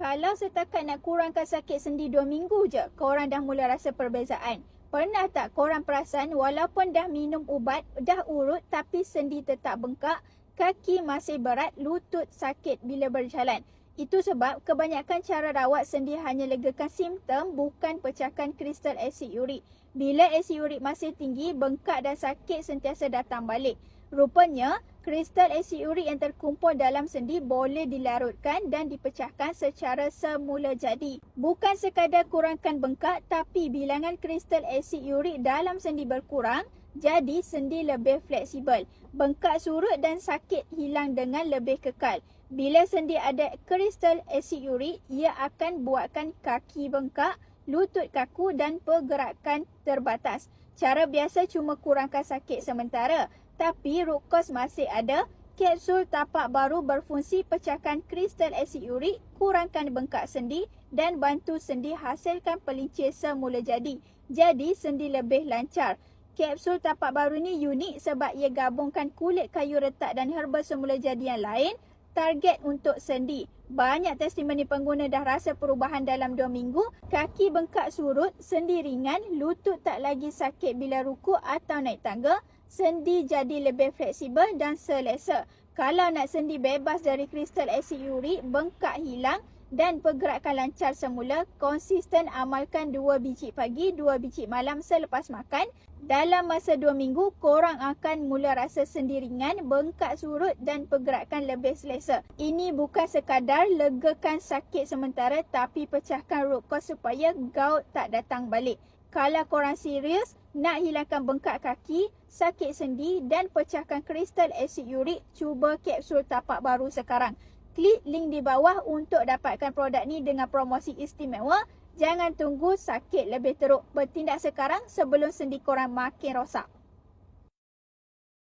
Kalau setakat nak kurangkan sakit sendi 2 minggu je, korang dah mula rasa perbezaan. Pernah tak korang perasan walaupun dah minum ubat, dah urut tapi sendi tetap bengkak, kaki masih berat, lutut sakit bila berjalan? Itu sebab kebanyakan cara rawat sendi hanya legakan simptom, bukan pecahkan kristal asid urik. Bila asid urik masih tinggi, bengkak dan sakit sentiasa datang balik. Rupanya, kristal asid urik yang terkumpul dalam sendi boleh dilarutkan dan dipecahkan secara semula jadi. Bukan sekadar kurangkan bengkak, tapi bilangan kristal asid urik dalam sendi berkurang, jadi sendi lebih fleksibel. Bengkak surut dan sakit hilang dengan lebih kekal. Bila sendi ada kristal asid urik, ia akan buatkan kaki bengkak, lutut kaku dan pergerakan terbatas. Cara biasa cuma kurangkan sakit sementara, tapi root cause masih ada. Kapsul tapak baru berfungsi pecahkan kristal asid urik, kurangkan bengkak sendi dan bantu sendi hasilkan pelincir semula jadi. Jadi sendi lebih lancar. Kapsul tapak baru ni unik sebab ia gabungkan kulit kayu retak dan herba semula jadi yang lain. Target untuk sendi. Banyak testimoni pengguna dah rasa perubahan dalam 2 minggu. Kaki bengkak surut, sendi ringan, lutut tak lagi sakit bila rukuk atau naik tangga. Sendi jadi lebih fleksibel dan selesa. Kalau nak sendi bebas dari kristal asid urik, bengkak hilang dan pergerakan lancar semula, konsisten amalkan 2 biji pagi, 2 biji malam selepas makan. Dalam masa 2 minggu, korang akan mula rasa sendi ringan, bengkak surut dan pergerakan lebih selesa. Ini bukan sekadar legakan sakit sementara, tapi pecahkan root cause supaya gout tak datang balik. Kalau korang serius nak hilangkan bengkak kaki, sakit sendi dan pecahkan kristal asid urik, cuba kapsul tapak baru sekarang. Klik link di bawah untuk dapatkan produk ni dengan promosi istimewa. Jangan tunggu sakit lebih teruk. Bertindak sekarang sebelum sendi korang makin rosak.